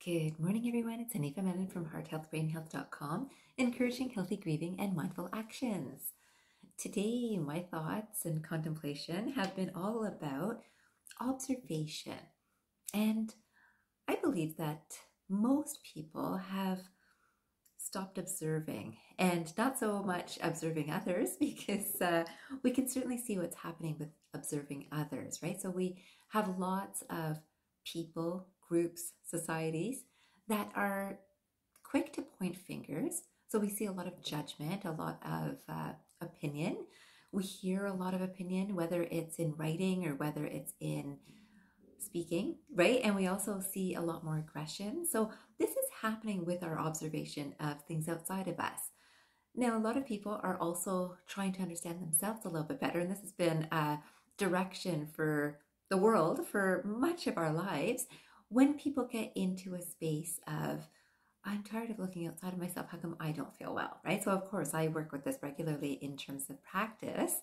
Good morning, everyone. It's Anifa Menon from hearthealthbrainhealth.com, encouraging healthy grieving and mindful actions. Today, my thoughts and contemplation have been all about observation. And I believe that most people have stopped observing, and not so much observing others, because we can certainly see what's happening with observing others, right? So we have lots of people, groups, societies that are quick to point fingers. So we see a lot of judgment, a lot of opinion. We hear a lot of opinion, whether it's in writing or whether it's in speaking, right? And we also see a lot more aggression. So this is happening with our observation of things outside of us. Now, a lot of people are also trying to understand themselves a little bit better, and this has been a direction for the world for much of our lives. When people get into a space of, I'm tired of looking outside of myself, how come I don't feel well, right? So of course I work with this regularly in terms of practice.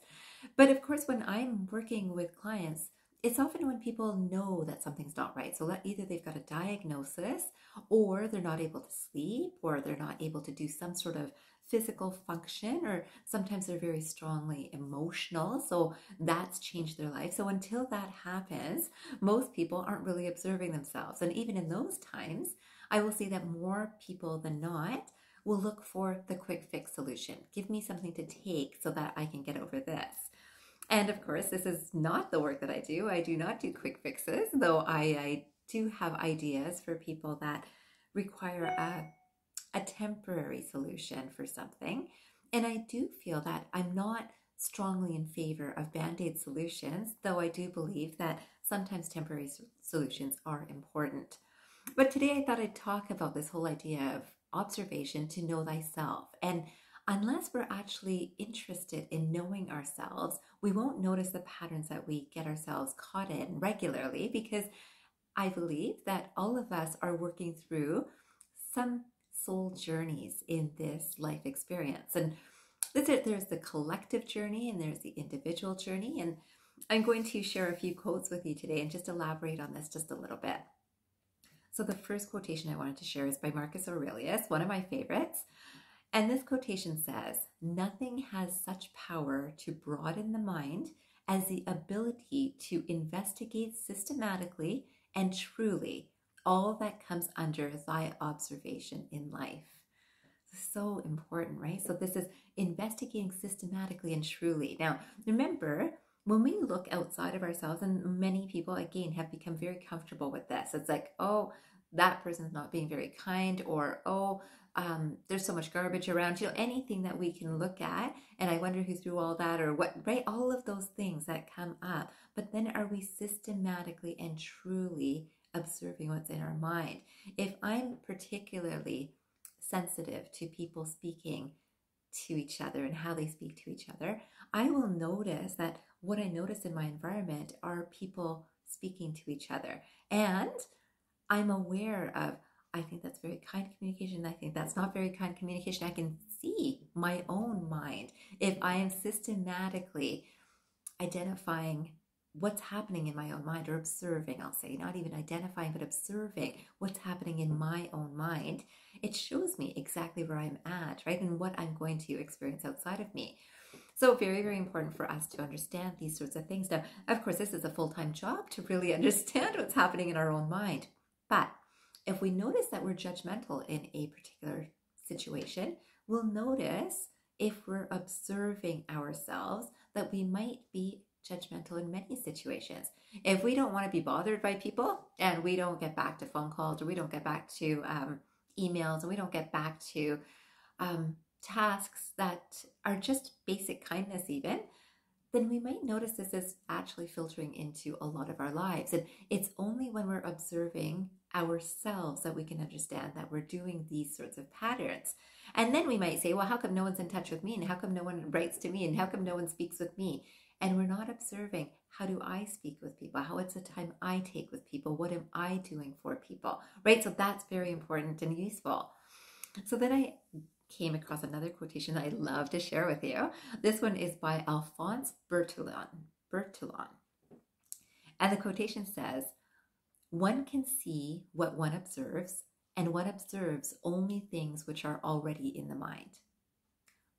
But of course, when I'm working with clients, it's often when people know that something's not right. So either they've got a diagnosis, or they're not able to sleep, or they're not able to do some sort of physical function, or sometimes they're very strongly emotional. So that's changed their life. So until that happens, most people aren't really observing themselves. And even in those times, I will see that more people than not will look for the quick fix solution. Give me something to take so that I can get over this. And of course, this is not the work that I do. I do not do quick fixes, though I do have ideas for people that require a temporary solution for something. And I do feel that I'm not strongly in favor of band-aid solutions, though I do believe that sometimes temporary solutions are important. But today I thought I'd talk about this whole idea of observation to know thyself. And unless we're actually interested in knowing ourselves, we won't notice the patterns that we get ourselves caught in regularly, because I believe that all of us are working through some soul journeys in this life experience. And there's the collective journey and there's the individual journey. And I'm going to share a few quotes with you today and just elaborate on this just a little bit. So the first quotation I wanted to share is by Marcus Aurelius, one of my favorites. And this quotation says, "Nothing has such power to broaden the mind as the ability to investigate systematically and truly all that comes under thy observation in life." So important, right? So this is investigating systematically and truly. Now, remember, when we look outside of ourselves, and many people, again, have become very comfortable with this. It's like, oh, that person's not being very kind, or, oh, there's so much garbage around, anything that we can look at. And I wonder who threw all that, or what, right? All of those things that come up. But then are we systematically and truly observing what's in our mind? If I'm particularly sensitive to people speaking to each other and how they speak to each other, I will notice that what I notice in my environment are people speaking to each other. And I'm aware of, I think that's very kind communication. I think that's not very kind communication. I can see my own mind if I am systematically identifying what's happening in my own mind, or observing, I'll say, not even identifying, but observing what's happening in my own mind. It shows me exactly where I'm at, right? And what I'm going to experience outside of me. So very, very important for us to understand these sorts of things. Now, of course, this is a full-time job to really understand what's happening in our own mind. But if we notice that we're judgmental in a particular situation, we'll notice, if we're observing ourselves, that we might be judgmental in many situations. If we don't want to be bothered by people, and we don't get back to phone calls, or we don't get back to emails, and we don't get back to tasks that are just basic kindness even, then we might notice this is actually filtering into a lot of our lives. And it's only when we're observing ourselves that we can understand that we're doing these sorts of patterns. And then we might say, well, how come no one's in touch with me? And how come no one writes to me? And how come no one speaks with me? And we're not observing, how do I speak with people? How is the time I take with people? What am I doing for people? Right? So that's very important and useful. So then I came across another quotation that I'd love to share with you. This one is by Alphonse Bertillon. And the quotation says, "One can see what one observes and one observes only things which are already in the mind.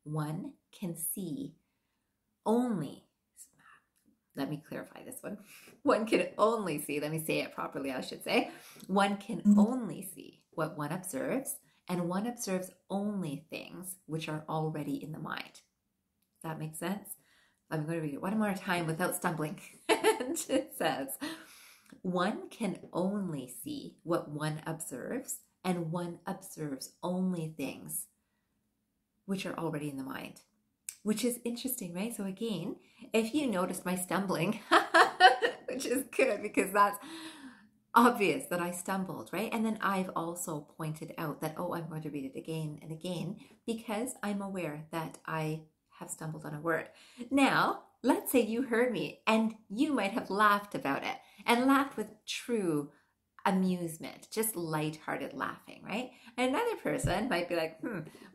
One can see only, let me clarify this one. One can only see, let me say it properly, I should say. One can only see what one observes, and one observes only things which are already in the mind. Does that make sense? I'm going to read it one more time without stumbling. And it says, one can only see what one observes, and one observes only things which are already in the mind. Which is interesting, right? So again, if you notice my stumbling, which is good because that's obvious that I stumbled, right? And then I've also pointed out that, oh, I'm going to read it again and again because I'm aware that I have stumbled on a word. Now, let's say you heard me and you might have laughed about it and laughed with true amusement, just lighthearted laughing, right? And another person might be like,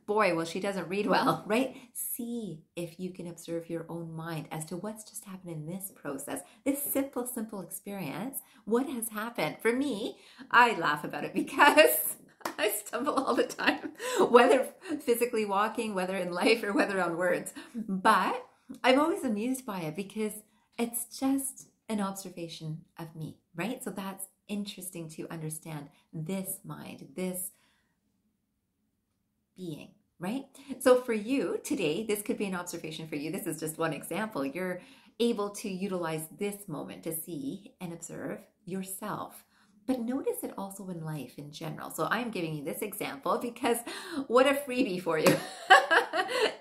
boy, well, she doesn't read well, right? See if you can observe your own mind as to what's just happened in this process, this simple experience. What has happened? For me, I laugh about it because I stumble all the time, whether physically walking, whether in life, or whether on words. But I'm always amused by it because it's just an observation of me, right? So that's interesting to understand this mind, this being, right? So for you today, this could be an observation for you. This is just one example. You're able to utilize this moment to see and observe yourself. But notice it also in life in general. So I'm giving you this example because what a freebie for you.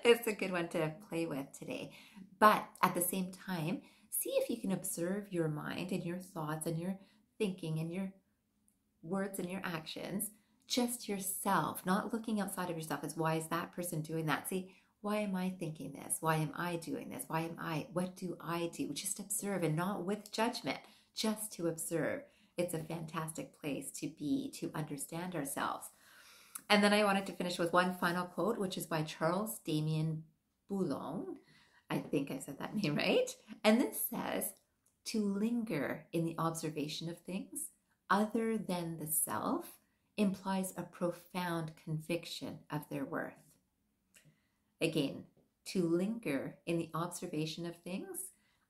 It's a good one to play with today. But at the same time, see if you can observe your mind and your thoughts and your thinking and your words and your actions, just yourself, not looking outside of yourself as why is that person doing that? See, why am I thinking this? Why am I doing this? What do I do? Just observe, and not with judgment, just to observe. It's a fantastic place to be, to understand ourselves. And then I wanted to finish with one final quote, which is by Charles-Damian Boulogne. I think I said that name right. And this says, to linger in the observation of things other than the self implies a profound conviction of their worth. Again, to linger in the observation of things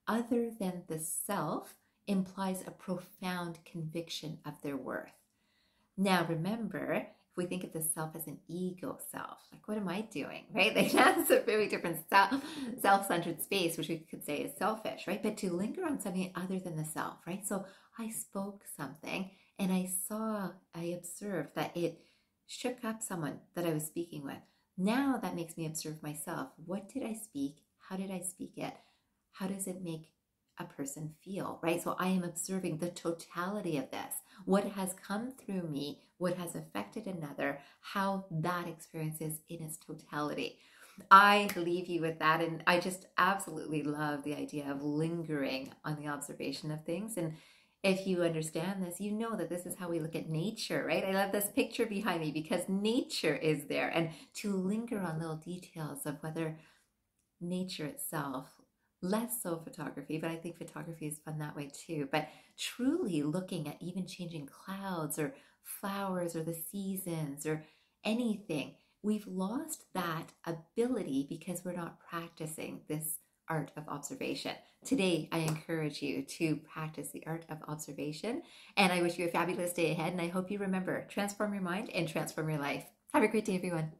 other than the self implies a profound conviction of their worth. Now, remember, if we think of the self as an ego self, like what am I doing, right? Like that's a very different self-centered space, which we could say is selfish, right? But to linger on something other than the self, right? So I spoke something and I observed that it shook up someone that I was speaking with. Now that makes me observe myself. What did I speak? How did I speak it? How does it make a person feel, right? So I am observing the totality of this, what has come through me, what has affected another, how that experience is in its totality. I leave you with that, and I just absolutely love the idea of lingering on the observation of things. And if you understand this, you know that this is how we look at nature, right? I love this picture behind me because nature is there, and to linger on little details of whether nature itself, less so photography, but I think photography is fun that way too. But truly looking at even changing clouds or flowers or the seasons or anything, we've lost that ability because we're not practicing this art of observation. Today, I encourage you to practice the art of observation, and I wish you a fabulous day ahead, and I hope you remember, transform your mind and transform your life. Have a great day, everyone.